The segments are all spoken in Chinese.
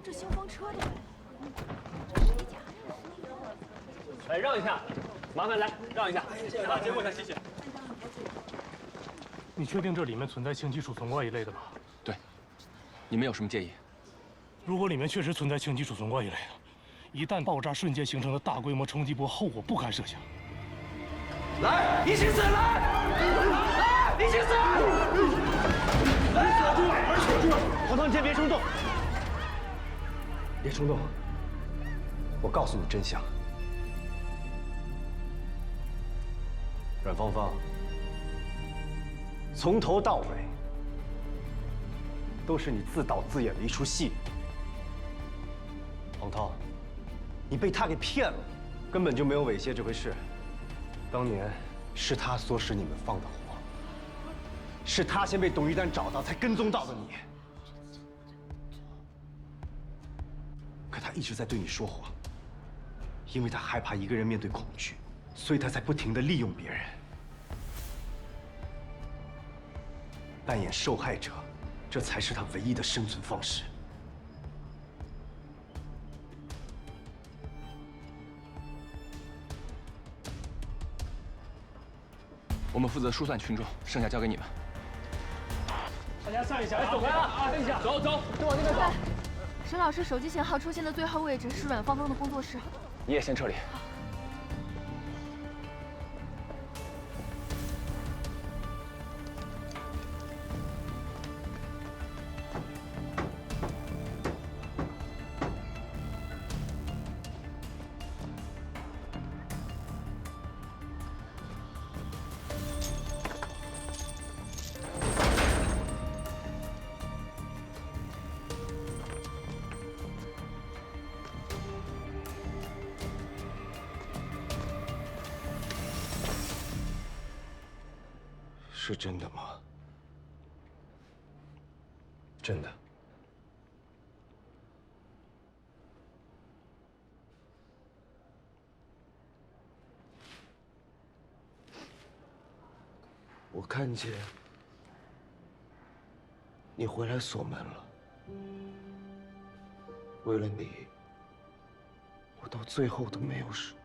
这消防车都来了，这谁家？哎，让一下，麻烦来让一下，接过一下，谢谢。你确定这里面存在氢基储存罐一类的吗？对，你们有什么建议？如果里面确实存在氢基储存罐一类的，一旦爆炸，瞬间形成的大规模冲击波，后果不堪设想。来，一起死！来，一起死！锁住，门锁住！黄涛，你先别冲动，别冲动。我告诉你真相，阮芳芳，从头到尾都是你自导自演的一出戏。黄涛，你被他给骗了，根本就没有猥亵这回事。当年是他唆使你们放的火，是他先被董玉丹找到，才跟踪到的你。可他一直在对你说谎，因为他害怕一个人面对恐惧，所以他才不停地利用别人，扮演受害者，这才是他唯一的生存方式。我们负责疏散群众，剩下交给你们。大家散一下，哎，走开啊！散一下，走，都往那边走。沈老师手机信号出现的最后位置是阮芳芳的工作室。你也先撤离。是真的吗？真的。我看见你回来锁门了，为了你，我到最后都没有说。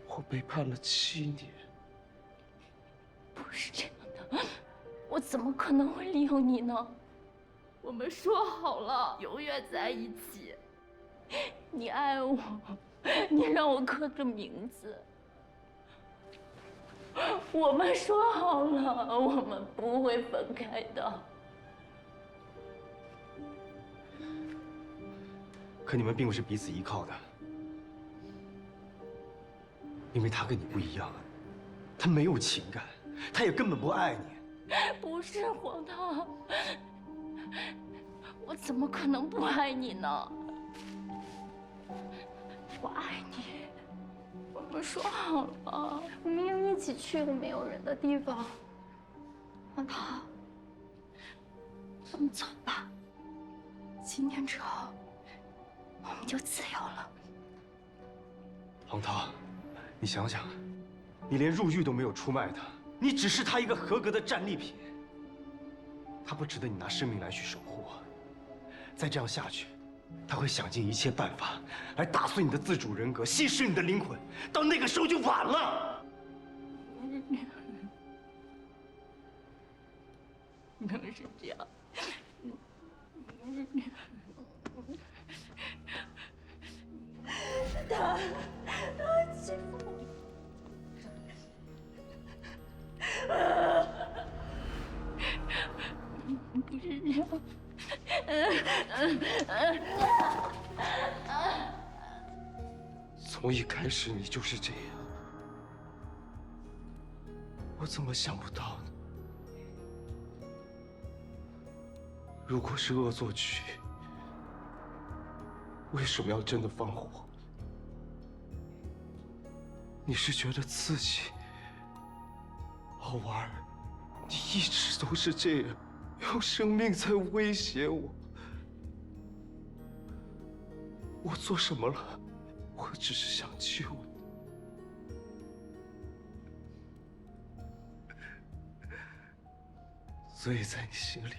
我背叛了7年。不是这样的，我怎么可能会利用你呢？我们说好了，永远在一起。你爱我，你让我刻着名字。我们说好了，我们不会分开的。可你们并不是彼此依靠的，因为他跟你不一样，他没有情感，他也根本不爱你。不是黄涛，我怎么可能不爱你呢？我爱你，我们说好了，我们要一起去个没有人的地方。黄涛，我们走吧，几年之后，我们就自由了。黄涛，你想想，你连入狱都没有出卖他，你只是他一个合格的战利品，他不值得你拿生命来去守护。再这样下去，他会想尽一切办法来打碎你的自主人格，稀释你的灵魂，到那个时候就晚了。能是这样？他欺负我。不是这样。从一开始你就是这样，我怎么想不到呢？如果是恶作剧，为什么要真的放火？你是觉得刺激、好玩？你一直都是这样，用生命在威胁我。我做什么了？我只是想救你。所以在你心里，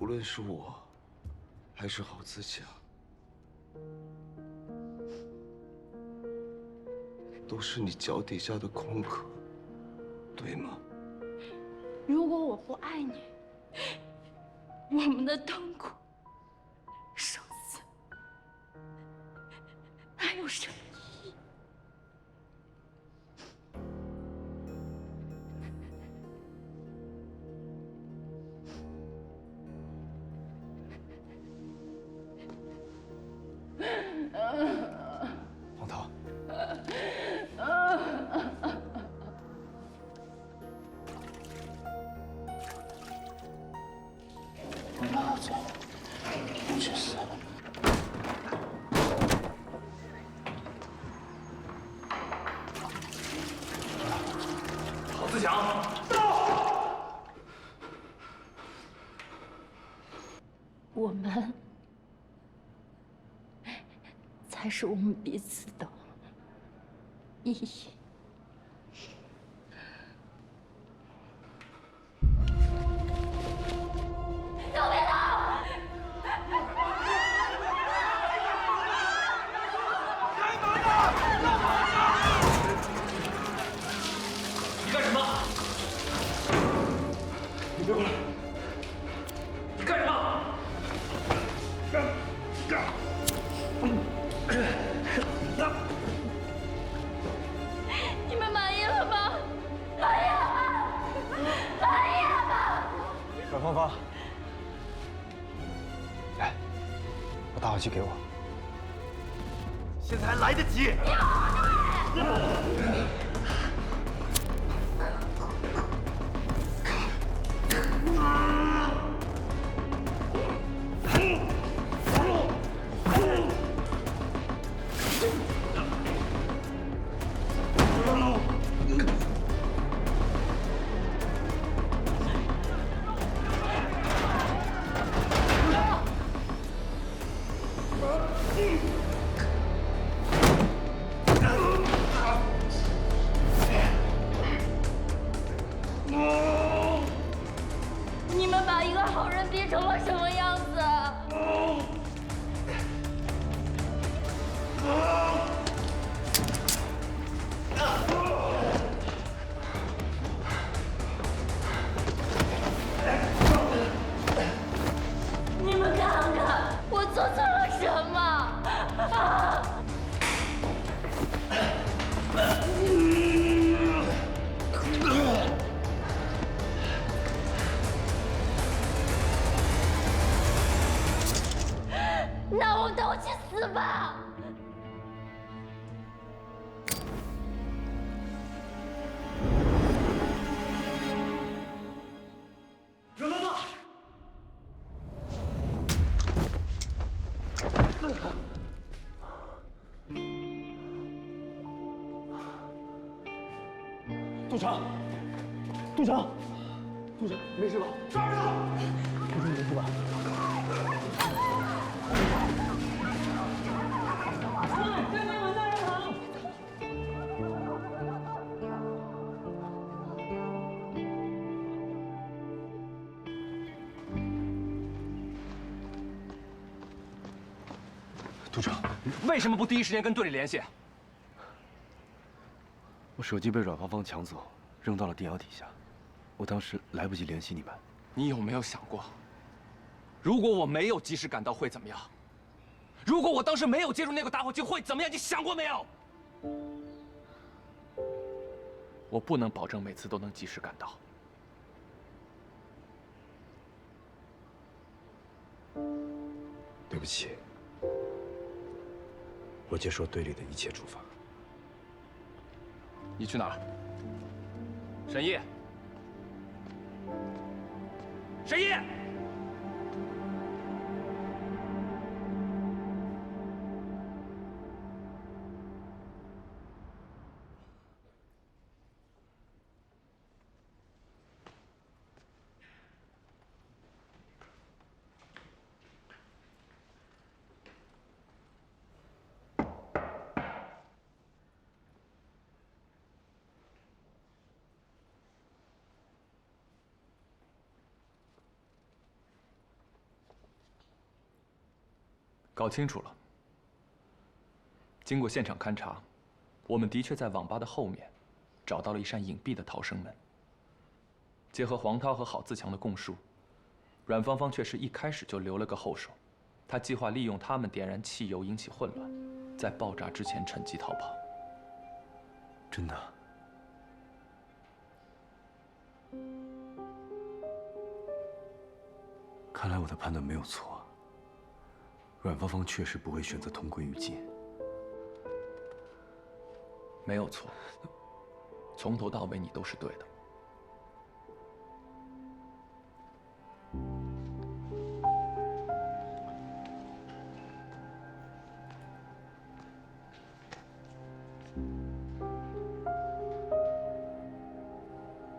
无论是我，还是郝自强，都是你脚底下的空壳，对吗？如果我不爱你，我们的痛苦、生死，还有什么意义？黄涛，去死！郝自强，我们才是我们彼此的意义。你干什么？你别过来！你干什么？你们满意了吗？满意了吗？满意了吗？阮芳芳，来，把打火机给我。现在还来得及。你们把一个好人逼成了什么样子？你们看看，我做错了什么？啊！那我都去死吧！阮芳芳，杜长，杜长，杜长，没事吧？抓住他！杜长没事吧？杜长，为什么不第一时间跟队里联系？我手机被阮芳芳抢走，扔到了电窑底下，我当时来不及联系你们。你有没有想过，如果我没有及时赶到会怎么样？如果我当时没有接住那个打火机会怎么样？你想过没有？我不能保证每次都能及时赶到。对不起，我接受队里的一切处罚。你去哪儿？沈毅，沈毅！搞清楚了。经过现场勘查，我们的确在网吧的后面找到了一扇隐蔽的逃生门。结合黄涛和郝自强的供述，阮芳芳确实一开始就留了个后手，她计划利用他们点燃汽油引起混乱，在爆炸之前趁机逃跑。真的？看来我的判断没有错，阮芳芳确实不会选择同归于尽。没有错，从头到尾你都是对的。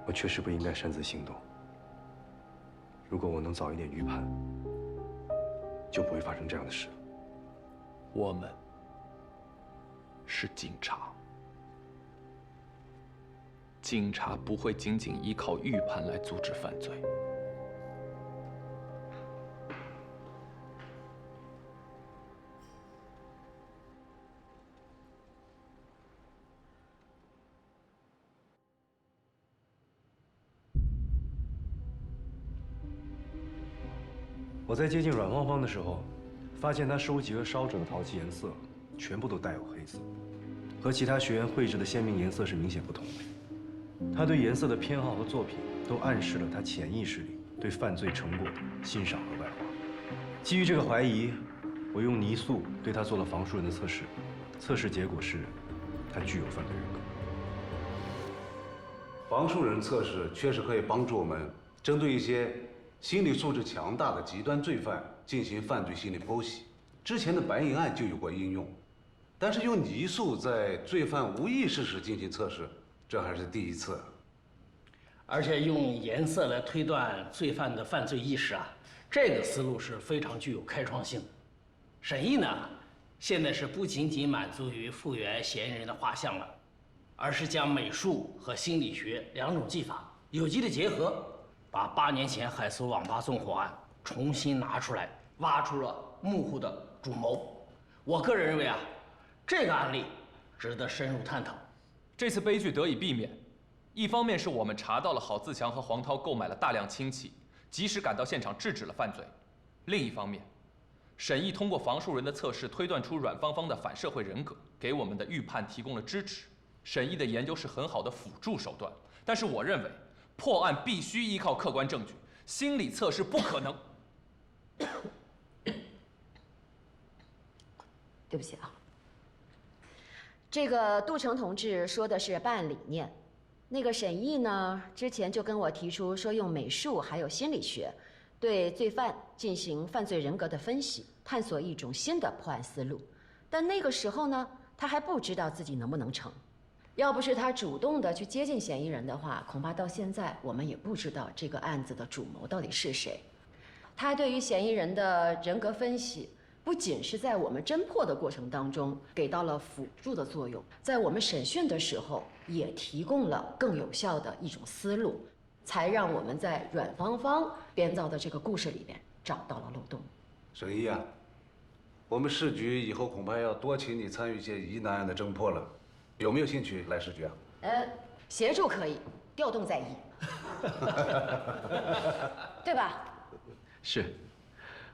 我确实不应该擅自行动。如果我能早一点预判，就不会发生这样的事。我们是警察，警察不会仅仅依靠预判来阻止犯罪。我在接近阮芳芳的时候，发现她收集和烧制的陶器颜色全部都带有黑色，和其他学员绘制的鲜明颜色是明显不同的。她对颜色的偏好和作品都暗示了她潜意识里对犯罪成果的欣赏和外化。基于这个怀疑，我用泥塑对她做了房树人的测试，测试结果是她具有犯罪人格。房树人测试确实可以帮助我们针对一些心理素质强大的极端罪犯进行犯罪心理剖析，之前的白银案就有过应用，但是用泥塑在罪犯无意识时进行测试，这还是第一次。而且用颜色来推断罪犯的犯罪意识啊，这个思路是非常具有开创性的。审议呢，现在是不仅仅满足于复原嫌疑人的画像了，而是将美术和心理学两种技法有机的结合。把8年前海苏网吧纵火案重新拿出来，挖出了幕后的主谋。我个人认为啊，这个案例值得深入探讨。这次悲剧得以避免，一方面是我们查到了郝自强和黄涛购买了大量氢气，及时赶到现场制止了犯罪；另一方面，审议通过房树人的测试推断出阮芳芳的反社会人格，给我们的预判提供了支持。审议的研究是很好的辅助手段，但是我认为破案必须依靠客观证据，心理测试不可能。对不起啊，这个杜成同志说的是办案理念，那个沈毅呢，之前就跟我提出说用美术还有心理学，对罪犯进行犯罪人格的分析，探索一种新的破案思路。但那个时候呢，他还不知道自己能不能成。要不是他主动的去接近嫌疑人的话，恐怕到现在我们也不知道这个案子的主谋到底是谁。他对于嫌疑人的人格分析，不仅是在我们侦破的过程当中给到了辅助的作用，在我们审讯的时候也提供了更有效的一种思路，才让我们在阮芳芳编造的这个故事里边找到了漏洞。沈毅啊，我们市局以后恐怕要多请你参与一些疑难案的侦破了。有没有兴趣来市局啊？协助可以，调动在意，对吧？是，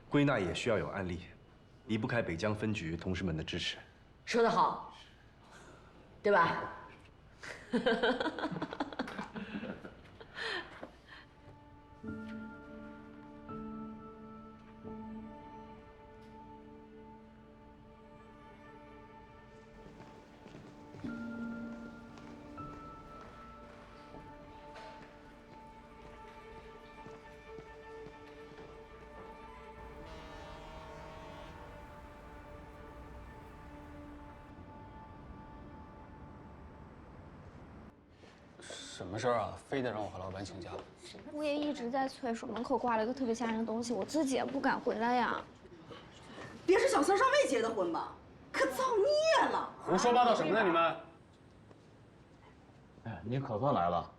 归纳也需要有案例，离不开北江分局同事们的支持。说得好，对吧？什么事儿啊？非得让我和老板请假？我也一直在催，说门口挂了一个特别吓人的东西，我自己也不敢回来呀。别是小三上尉结的婚吧？可造孽了！胡说八道什么呢？你们？哎，你可算来了，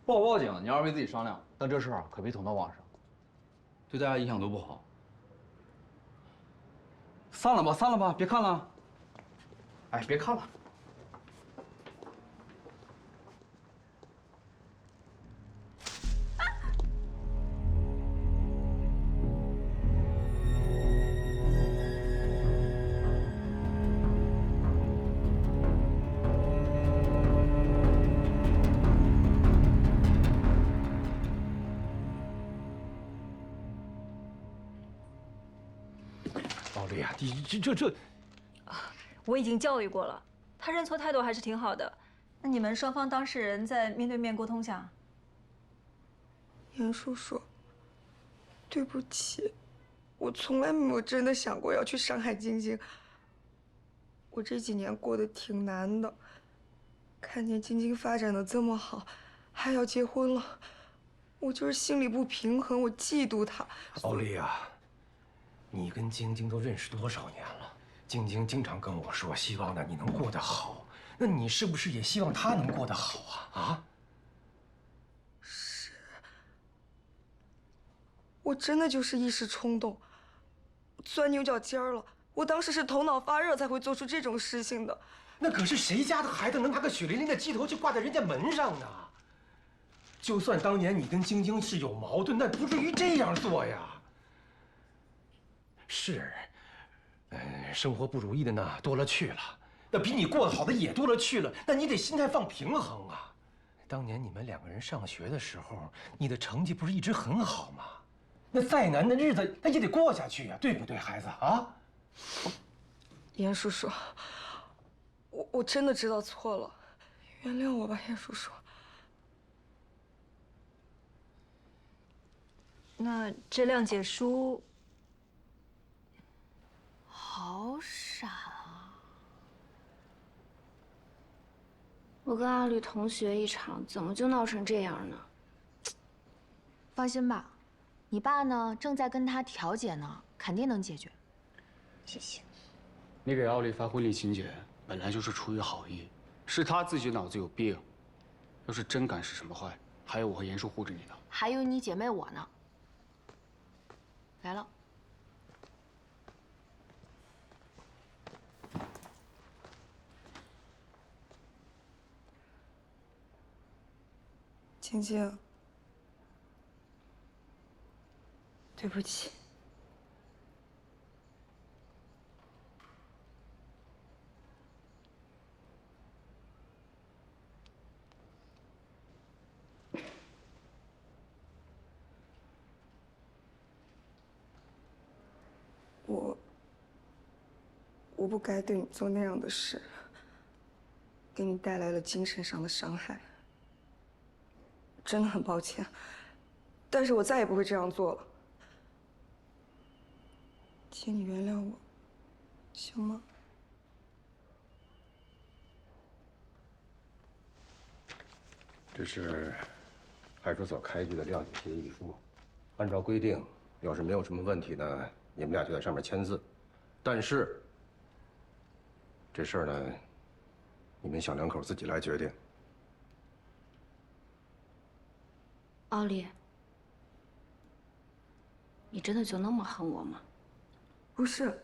报警，你二位自己商量。但这事儿可别捅到网上，对大家影响都不好。散了吧，散了吧，别看了。哎，别看了。奥利亚，你这……我已经教育过了，他认错态度还是挺好的。那你们双方当事人再面对面沟通下。严叔叔，对不起，我从来没有真的想过要去伤害晶晶。我这几年过得挺难的，看见晶晶发展的这么好，还要结婚了，我就是心里不平衡，我嫉妒她。奥利亚，你跟晶晶都认识多少年了？晶晶经常跟我说，希望呢你能过得好。那你是不是也希望她能过得好啊？啊？是，我真的就是一时冲动，钻牛角尖了。我当时是头脑发热才会做出这种事情的。那可是谁家的孩子能拿个血淋淋的鸡头去挂在人家门上呢？就算当年你跟晶晶是有矛盾，那不至于这样做呀。是，生活不如意的呢多了去了，那比你过得好的也多了去了，那你得心态放平衡啊。当年你们两个人上学的时候，你的成绩不是一直很好吗？那再难的日子，那也得过下去呀，对不对，孩子啊？严叔叔，我真的知道错了，原谅我吧，严叔叔。那这谅解书，好傻啊！我跟阿吕同学一场，怎么就闹成这样呢？放心吧，你爸呢正在跟他调解呢，肯定能解决。谢谢。你给奥利发婚礼请柬，本来就是出于好意，是他自己脑子有病。要是真敢使什么坏，还有我和严叔护着你呢。还有你姐妹我呢。来了。晶晶，对不起。我不该对你做那样的事，给你带来了精神上的伤害，真的很抱歉。但是我再也不会这样做了，请你原谅我，行吗？这是派出所开具的谅解协议书，按照规定，要是没有什么问题呢，你们俩就在上面签字。但是这事儿呢，你们小两口自己来决定。奥利，你真的就那么恨我吗？不是，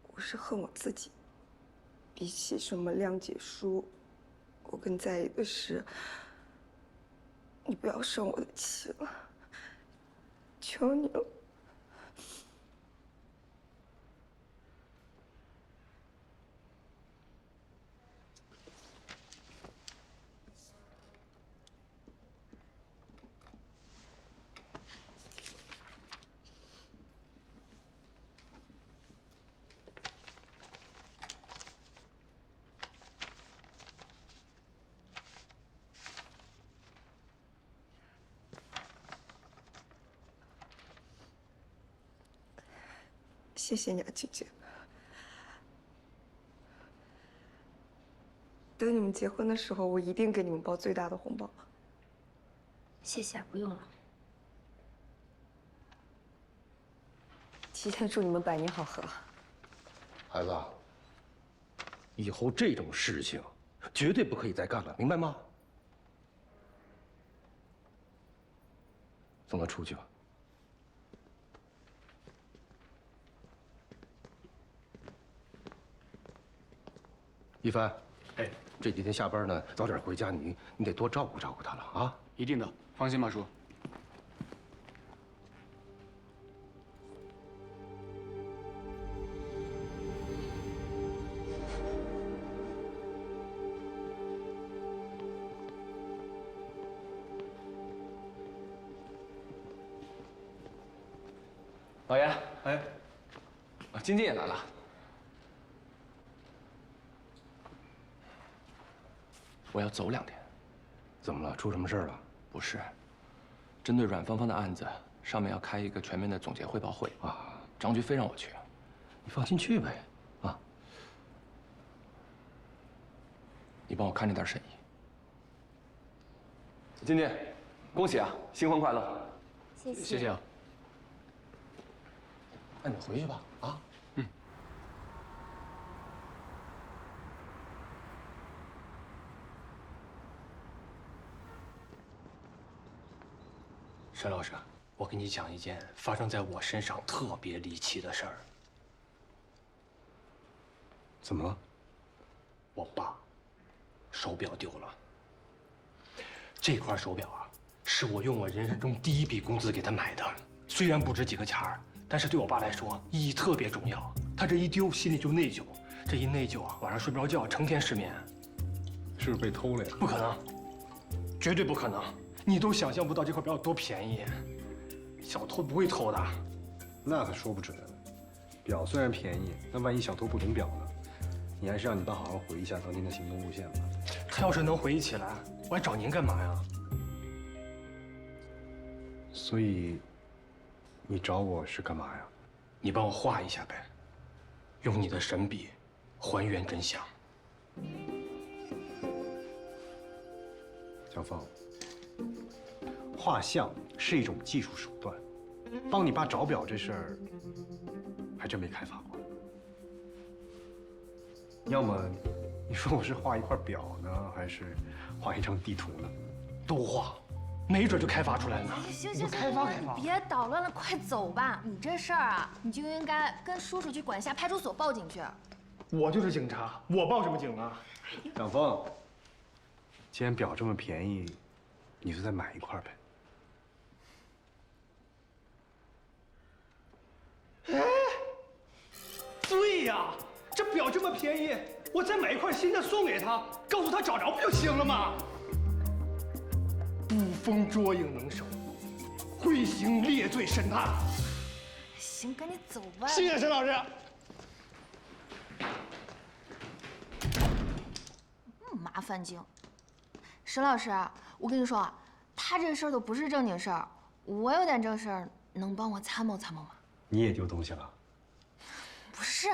我是恨我自己。比起什么谅解书，我更在意的是，你不要生我的气了，求你了。谢谢你啊，晶晶。等你们结婚的时候，我一定给你们包最大的红包。谢谢，不用了。提前祝你们百年好合。孩子，以后这种事情绝对不可以再干了，明白吗？送他出去吧。一帆，哎，这几天下班呢，早点回家，你得多照顾照顾他了啊！一定的，放心吧，叔。老严，哎，晶晶也来了。我要走2天。怎么了？出什么事了？不是，针对阮芳芳的案子，上面要开一个全面的总结汇报会啊。张局非让我去，你放心去呗，啊。你帮我看着点沈怡。晶晶，恭喜啊，新婚快乐！谢谢。谢谢啊。那你回去吧，啊。沈老师，我给你讲一件发生在我身上特别离奇的事儿。怎么了？我爸手表丢了。这块手表啊，是我用我人生中第1笔工资给他买的，虽然不值几个钱儿，但是对我爸来说意义特别重要。他这一丢，心里就内疚，这一内疚啊，晚上睡不着觉，成天失眠。是不是被偷了呀？不可能，绝对不可能！你都想象不到这块表有多便宜，小偷不会偷的。那可说不准。表虽然便宜，那万一小偷不懂表呢？你还是让你爸好好回忆一下当天的行动路线吧。他要是能回忆起来，我还找您干嘛呀？所以，你找我是干嘛呀？你帮我画一下呗，用你的神笔还原真相。小凤，画像是一种技术手段，帮你爸找表这事儿，还真没开发过。要么，你说我是画一块表呢，还是画一张地图呢？都画，没准就开发出来呢。行行行，你别捣乱了，快走吧。你这事儿啊，你就应该跟叔叔去管辖派出所报警去。我就是警察，我报什么警啊？小凤，既然表这么便宜，你就再买一块呗。哎，对呀，这表这么便宜，我再买一块新的送给他，告诉他找着不就行了吗？捕风捉影能手，会行猎罪审判。行，赶紧走吧。谢谢沈老师。麻烦精。沈老师，我跟你说啊，他这事儿都不是正经事儿，我有点正事儿，能帮我参谋参谋吗？你也丢东西了？不是，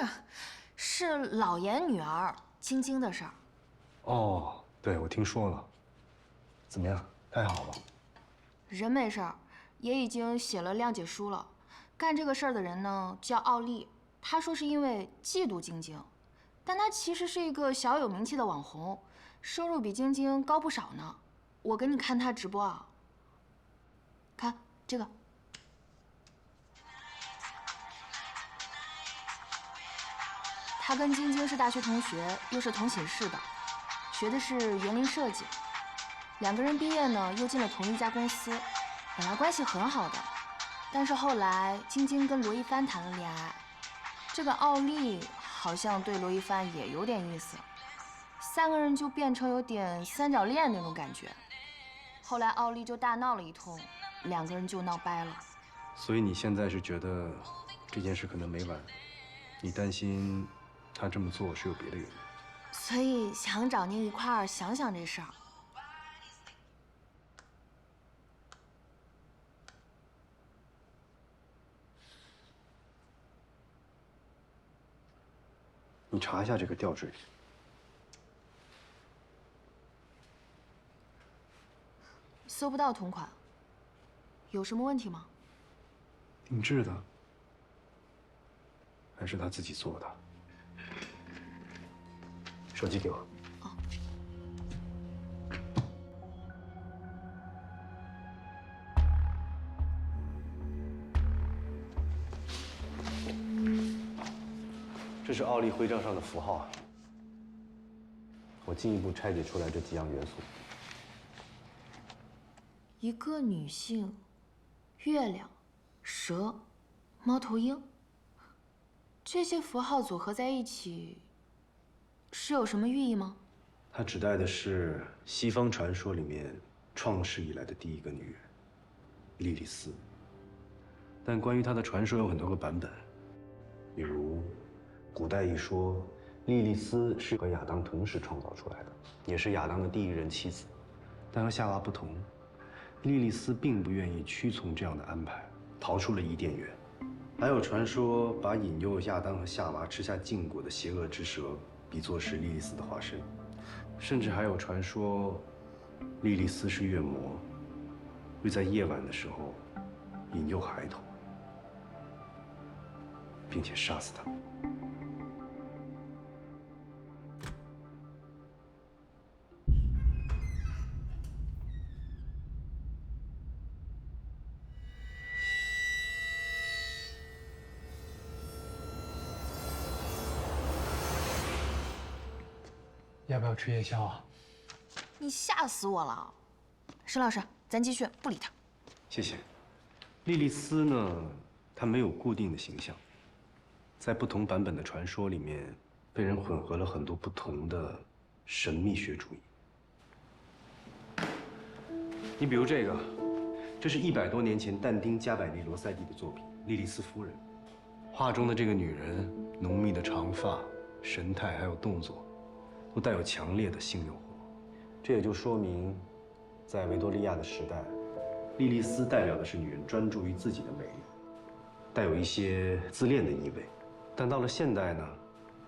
是老严女儿晶晶的事儿。哦，对，我听说了。怎么样？还好吧？人没事儿，也已经写了谅解书了。干这个事儿的人呢叫奥利，他说是因为嫉妒晶晶，但他其实是一个小有名气的网红，收入比晶晶高不少呢。我给你看他直播啊，看这个。他跟晶晶是大学同学，又是同寝室的，学的是园林设计。两个人毕业呢，又进了同一家公司，本来关系很好的。但是后来，晶晶跟罗一帆谈了恋爱，这个奥利好像对罗一帆也有点意思，三个人就变成有点三角恋那种感觉。后来奥利就大闹了一通，两个人就闹掰了。所以你现在是觉得这件事可能没完，你担心他这么做是有别的原因，所以想找您一块儿想想这事儿。你查一下这个吊坠。搜不到同款，有什么问题吗？定制的，还是他自己做的？手机给我。这是奥利徽章上的符号。我进一步拆解出来这几样元素。一个女性，月亮，蛇，猫头鹰，这些符号组合在一起，是有什么寓意吗？它指代的是西方传说里面创世以来的第一个女人，莉莉丝。但关于她的传说有很多个版本，比如古代一说，莉莉丝是和亚当同时创造出来的，也是亚当的第一任妻子。但和夏娃不同，莉莉丝并不愿意屈从这样的安排，逃出了伊甸园。还有传说把引诱亚当和夏娃吃下禁果的邪恶之蛇比作是莉莉丝的化身，甚至还有传说，莉莉丝是月魔，会在夜晚的时候引诱孩童，并且杀死他们。要不要吃夜宵啊？你吓死我了！沈老师，咱继续，不理他。谢谢。莉莉丝呢，她没有固定的形象，在不同版本的传说里面，被人混合了很多不同的神秘学主义。你比如这个，这是100多年前但丁·加百利·罗塞蒂的作品《莉莉丝夫人》。画中的这个女人，浓密的长发、神态还有动作，都带有强烈的性诱惑。这也就说明，在维多利亚的时代，莉莉丝代表的是女人专注于自己的美丽，带有一些自恋的意味。但到了现代呢，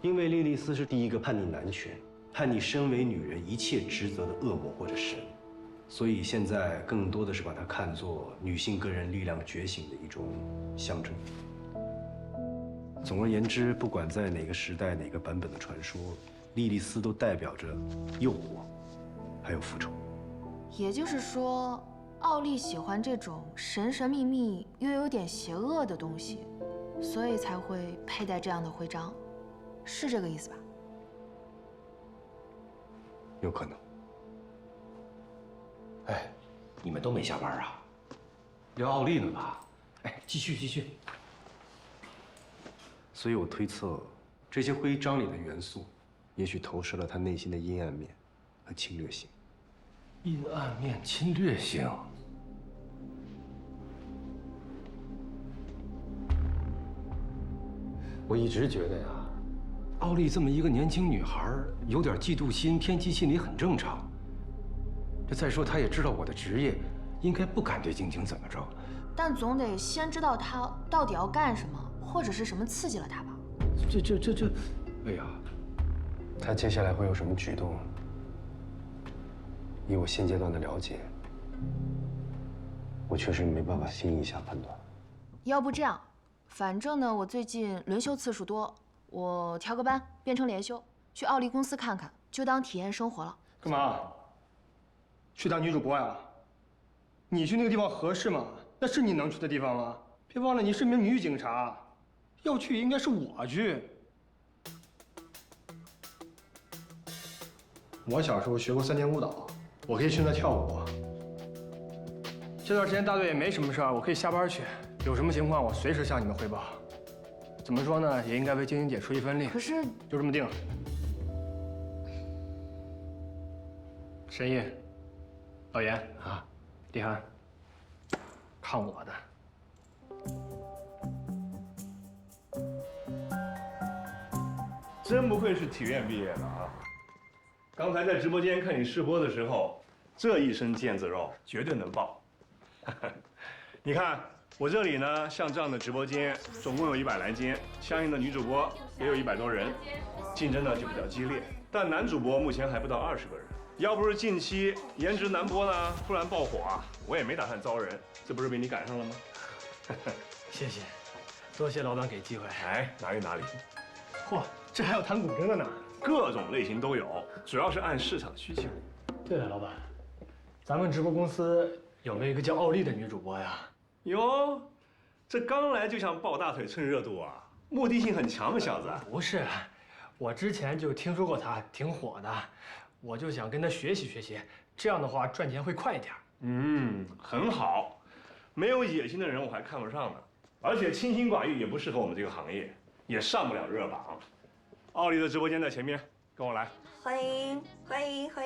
因为莉莉丝是第一个叛逆男权、叛逆身为女人一切职责的恶魔或者神，所以现在更多的是把它看作女性个人力量觉醒的一种象征。总而言之，不管在哪个时代、哪个版本的传说，莉莉丝都代表着诱惑，还有复仇。也就是说，奥利喜欢这种神神秘秘又有点邪恶的东西，所以才会佩戴这样的徽章，是这个意思吧？有可能。哎，你们都没下班啊？聊奥利呢吧？哎，继续继续。所以我推测，这些徽章里的元素，也许投射了他内心的阴暗面和侵略性。阴暗面、侵略性。我一直觉得呀，奥利这么一个年轻女孩，有点嫉妒心、偏激心理很正常。这再说，她也知道我的职业，应该不敢对晶晶怎么着。但总得先知道他到底要干什么，或者是什么刺激了他吧？这，哎呀，他接下来会有什么举动？以我现阶段的了解，我确实没办法轻易下判断。要不这样，反正呢，我最近轮休次数多，我调个班变成连休，去奥利公司看看，就当体验生活了。干嘛？去当女主播呀？你去那个地方合适吗？那是你能去的地方吗？别忘了，你是名女警察，要去应该是我去。我小时候学过3年舞蹈，我可以去那跳舞。这段时间大队也没什么事儿，我可以下班去。有什么情况我随时向你们汇报。怎么说呢，也应该为晶晶姐出一份力。可是就这么定了。沈毅、老严啊，李涵，看我的。真不愧是体院毕业的啊！刚才在直播间看你试播的时候，这一身腱子肉绝对能爆。你看我这里呢，像这样的直播间总共有100来间，相应的女主播也有100多人，竞争呢就比较激烈。但男主播目前还不到20个人。要不是近期颜值男播呢突然爆火啊，我也没打算招人，这不是被你赶上了吗？谢谢，多谢老板给机会。哎，哪里哪里。嚯，这还有弹古筝的呢，各种类型都有，主要是按市场需求。对了，老板，咱们直播公司有没有一个叫奥利的女主播呀？哟，这刚来就想抱大腿蹭热度啊，目的性很强吗，小子？不是，我之前就听说过她挺火的，我就想跟他学习学习，这样的话赚钱会快一点。很好。没有野心的人我还看不上呢，而且清心寡欲也不适合我们这个行业，也上不了热榜。奥利的直播间在前面，跟我来。欢迎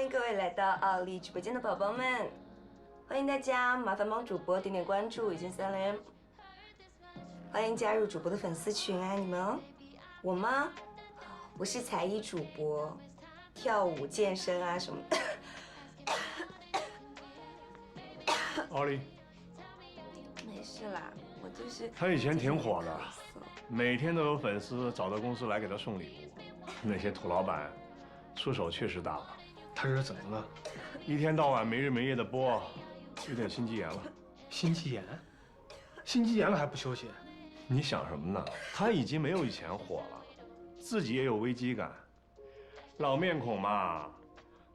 各位来到奥利直播间的宝宝们，欢迎大家，麻烦帮主播点点关注，已经3连。欢迎加入主播的粉丝群，爱你们哦。我吗？我是才艺主播，跳舞、健身啊什么的。奥利，没事啦，我就是。他以前挺火的，每天都有粉丝找到公司来给他送礼物。那些土老板出手确实大了。他这是怎么了？一天到晚没日没夜的播，有点心肌炎了。心肌炎？心肌炎了还不休息？你想什么呢？他已经没有以前火了，自己也有危机感。老面孔嘛，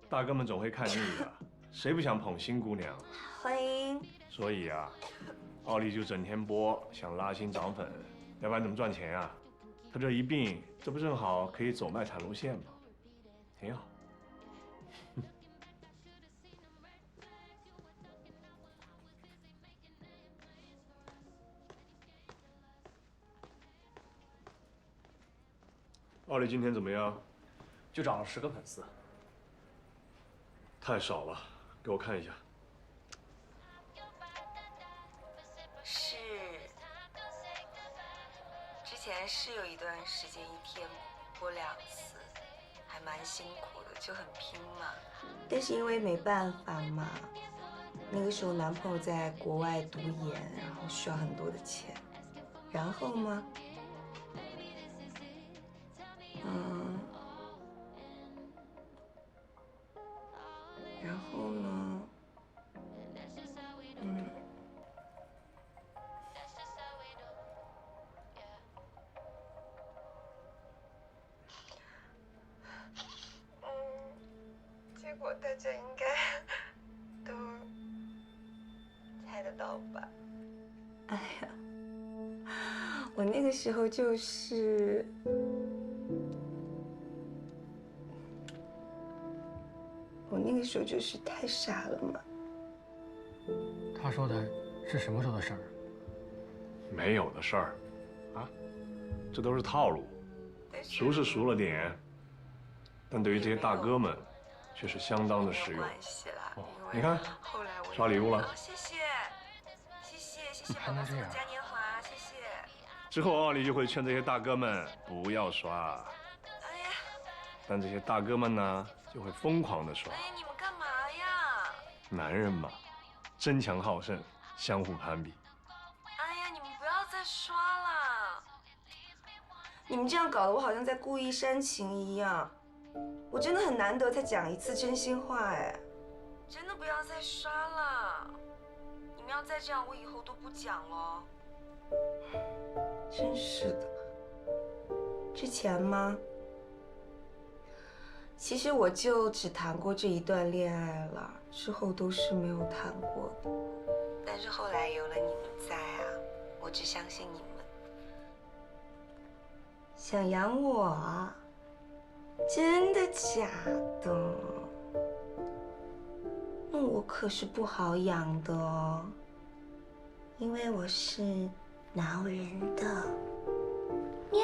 大哥们总会看腻的，谁不想捧新姑娘？欢迎。所以啊，奥利就整天播，想拉新涨粉，要不然怎么赚钱啊？他这一病，这不正好可以走卖惨路线吗？挺好。奥利今天怎么样？就涨了10个粉丝。太少了，给我看一下。是，之前是有一段时间一天播2次，还蛮辛苦的，就很拼嘛。但是因为没办法嘛，那个时候男朋友在国外读研，然后需要很多的钱，然后吗？然后呢？结果大家应该都猜得到吧？哎呀，我那个时候就是。我那个时候就是太傻了嘛。他说的是什么时候的事儿？没有的事儿，啊，这都是套路，熟是熟了点，但对于这些大哥们，却是相当的实用。哦，你看，刷礼物了。谢谢宝宝送的嘉年华，谢谢。之后奥利就会劝这些大哥们不要刷。哎呀，但这些大哥们呢？就会疯狂的刷。哎呀，你们干嘛呀？男人嘛，争强好胜，相互攀比。哎呀，你们不要再刷了！你们这样搞得我好像在故意煽情一样。我真的很难得才讲一次真心话哎，真的不要再刷了！你们要再这样，我以后都不讲了。真是的。之前吗？其实我就只谈过这一段恋爱了，之后都是没有谈过的。但是后来有了你们在啊，我只相信你们。想养我啊？真的假的？那我可是不好养的哦，因为我是挠人的。喵。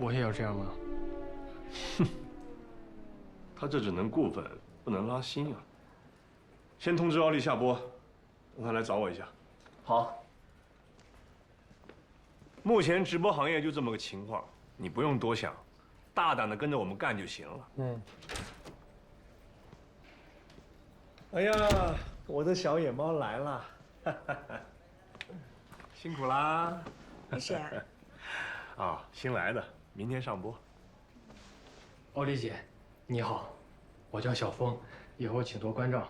我也要这样吗？哼，他这只能固粉，不能拉新啊。先通知奥利下播，让他来找我一下。好。目前直播行业就这么个情况，你不用多想，大胆的跟着我们干就行了。哎呀，我的小野猫来了，辛苦啦。是谁啊？啊，新来的。明天上播。奥利姐，你好，我叫小峰，以后请多关照。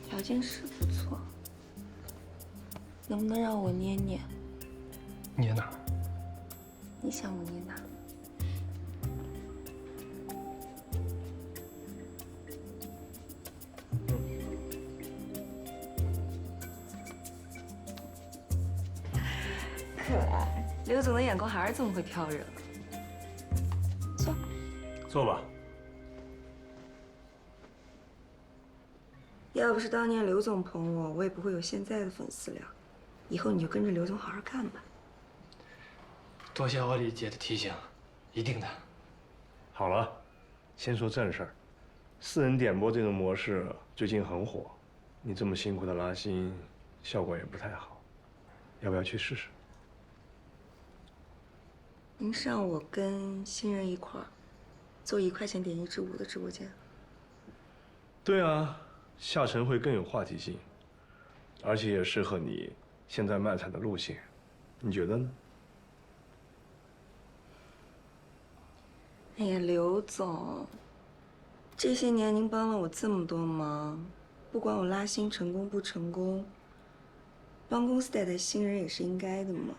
条件是不错，能不能让我捏捏？捏哪儿？你想我捏哪儿？出来，刘总的眼光还是这么会挑人。坐，坐吧。要不是当年刘总捧我，我也不会有现在的粉丝量。以后你就跟着刘总好好干吧。多谢奥丽姐的提醒，一定的。好了，先说正事儿。私人点播这种模式最近很火，你这么辛苦的拉新，效果也不太好，要不要去试试？您上我跟新人一块儿做1块钱点1支舞的直播间。对啊，下沉会更有话题性，而且也适合你现在漫产的路线，你觉得呢？哎呀，刘总，这些年您帮了我这么多忙，不管我拉新成功不成功，帮公司带带新人也是应该的嘛。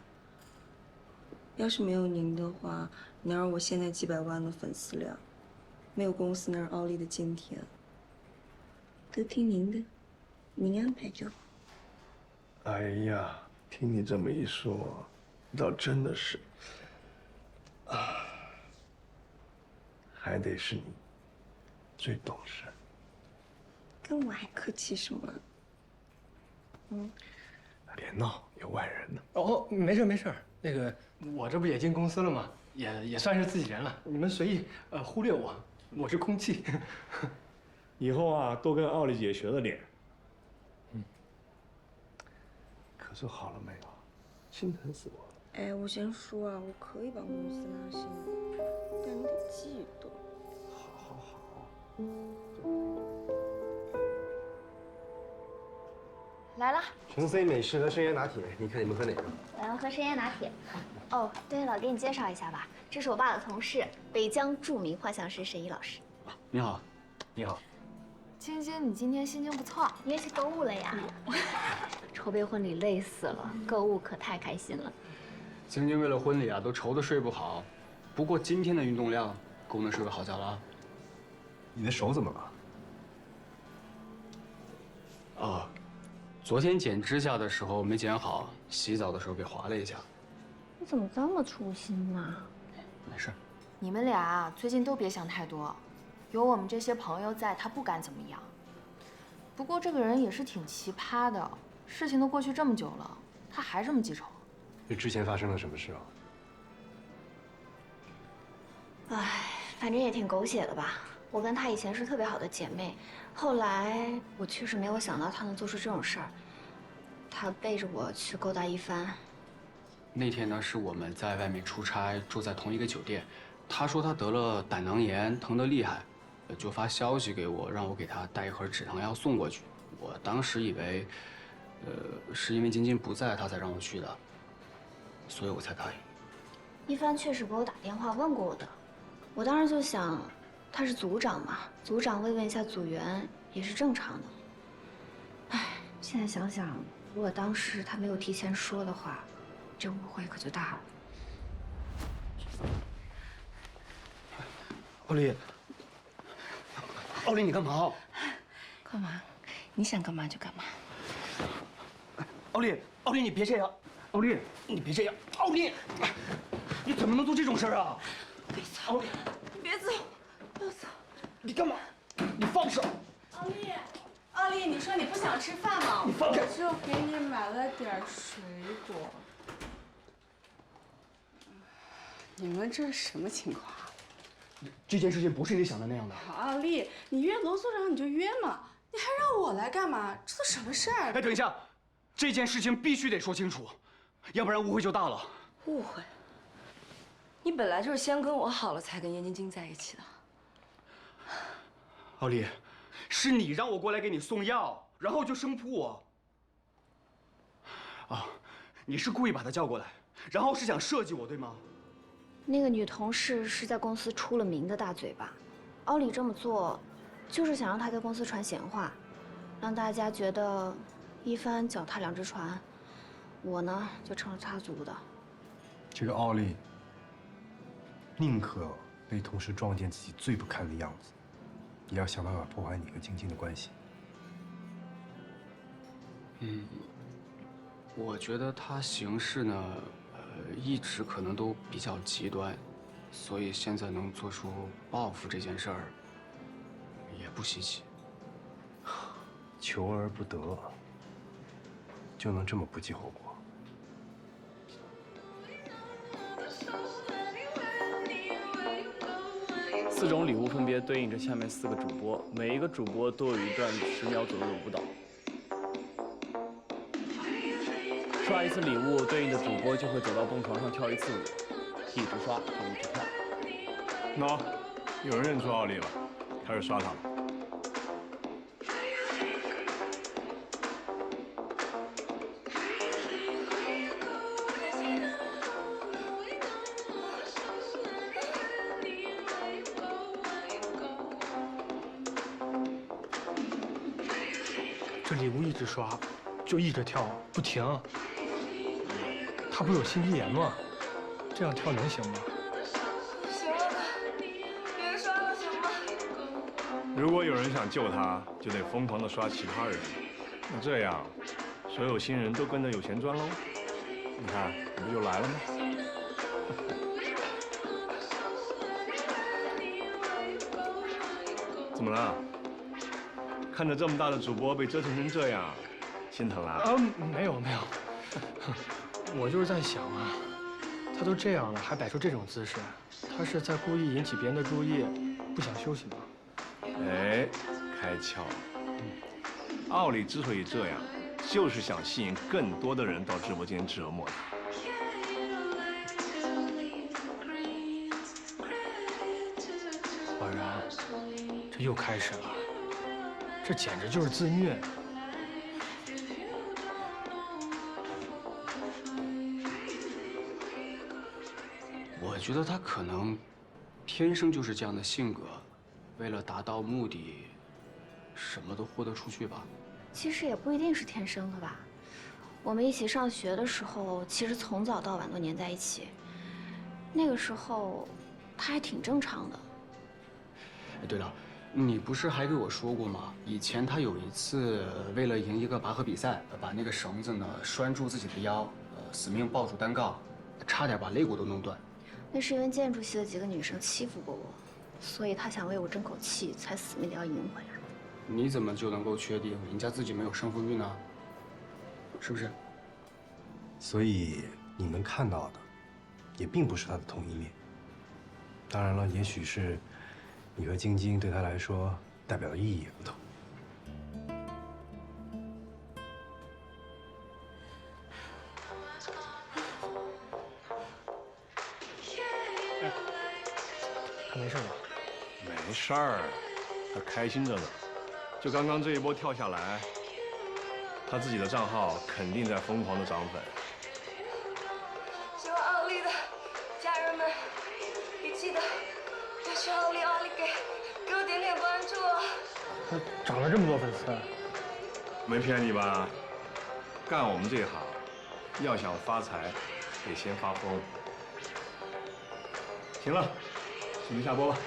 要是没有您的话，哪有我现在几百万的粉丝量？没有公司，哪有奥利的今天？都听您的，您安排就好。哎呀，听你这么一说，倒真的是，还得是你最懂事。跟我还客气什么？别闹，有外人呢。哦，没事没事，那个我这不也进公司了吗？也算是自己人了。你们随意忽略我，我是空气。以后啊，多跟奥丽姐学着点。可是好了没有？心疼死我了。哎，我先说啊，我可以帮公司拉新，但你得记得。来了，橙 C 美式和生椰拿铁，你看你们喝哪个？我要喝生椰拿铁。哦，对了，给你介绍一下吧，这是我爸的同事，北疆著名画像师沈一老师。你好，你好。晶晶，你今天心情不错，你也去购物了呀？筹备婚礼累死了，购物可太开心了。晶晶为了婚礼啊，都愁得睡不好。不过今天的运动量够能睡个好觉了啊。你的手怎么了？哦，昨天剪指甲的时候没剪好，洗澡的时候给划了一下。你怎么这么粗心呢？没事。你们俩最近都别想太多，有我们这些朋友在，他不敢怎么样。不过这个人也是挺奇葩的，事情都过去这么久了，他还这么记仇。这之前发生了什么事啊？唉，反正也挺狗血的吧。我跟她以前是特别好的姐妹，后来我确实没有想到她能做出这种事儿。她背着我去勾搭一帆。那天呢，是我们在外面出差，住在同一个酒店。他说他得了胆囊炎，疼得厉害，就发消息给我，让我给他带一盒止疼药送过去。我当时以为，是因为晶晶不在，他才让我去的，所以我才答应。一帆确实给我打电话问过我的，我当时就想，他是组长嘛，组长慰问一下组员也是正常的。唉，现在想想，如果当时他没有提前说的话，这误会可就大了。奥丽，奥丽，你干嘛？干嘛？你想干嘛就干嘛。奥丽，奥丽，你别这样！奥丽，你别这样！奥丽，你怎么能做这种事儿啊？别走！奥丽，你别走！不要走！你干嘛？你放手！奥丽，奥丽，你说你不想吃饭吗？你放开！我就给你买了点水果。你们这是什么情况？这件事情不是你想的那样的。奥丽，你约罗所长你就约嘛，你还让我来干嘛？这都什么事儿？哎，等一下，这件事情必须得说清楚，要不然误会就大了。误会？你本来就是先跟我好了才跟燕晶晶在一起的。奥丽，是你让我过来给你送药，然后就生扑我。啊，你是故意把他叫过来，然后是想设计我，对吗？那个女同事是在公司出了名的大嘴巴，奥里这么做，就是想让她在公司传闲话，让大家觉得一帆脚踏两只船，我呢就成了插足的。这个奥利，宁可被同事撞见自己最不堪的样子，也要想办法破坏你和晶晶的关系。我觉得他行事呢，一直可能都比较极端，所以现在能做出报复这件事儿也不稀奇。求而不得，就能这么不计后果？4种礼物分别对应着下面4个主播，每一个主播都有一段10秒左右的舞蹈。刷一次礼物，对应的主播就会走到蹦床上跳1次舞，一直刷就一直跳。喏，有人认出奥利了，开始刷他了。这礼物一直刷，就一直跳，不停。他不是有心肌炎吗？这样跳能行吗？行了吧，别刷了，行吗？如果有人想救他，就得疯狂地刷其他人。那这样，所有新人都跟着有钱赚喽？你看，你不就来了吗？怎么了？看着这么大的主播被折腾成这样，心疼啊？没有。我就是在想啊，他都这样了，还摆出这种姿势，他是在故意引起别人的注意，不想休息吗？哎，开窍了。奥利之所以这样，就是想吸引更多的人到直播间折磨他。果然，这又开始了，这简直就是自虐。我觉得他可能天生就是这样的性格，为了达到目的，什么都豁得出去吧。其实也不一定是天生的吧。我们一起上学的时候，其实从早到晚都黏在一起。那个时候，他还挺正常的。哎，对了，你不是还给我说过吗？以前他有一次为了赢一个拔河比赛，把那个绳子呢拴住自己的腰，死命抱住单杠，差点把肋骨都弄断。那是因为建筑系的几个女生欺负过我，所以他想为我争口气，才死命的要赢回来。你怎么就能够确定人家自己没有胜负欲呢？是不是？所以你能看到的，也并不是他的同一面。当然了，也许是你和晶晶对他来说代表的意义也不同。他没事吧？没事儿，他开心着呢。就刚刚这一波跳下来，他自己的账号肯定在疯狂的涨粉。喜欢奥利的家人们，也记得要去奥利给我点点关注啊！他涨了这么多粉丝，没骗你吧？干我们这一行，要想发财，得先发疯。行了，准备下播吧。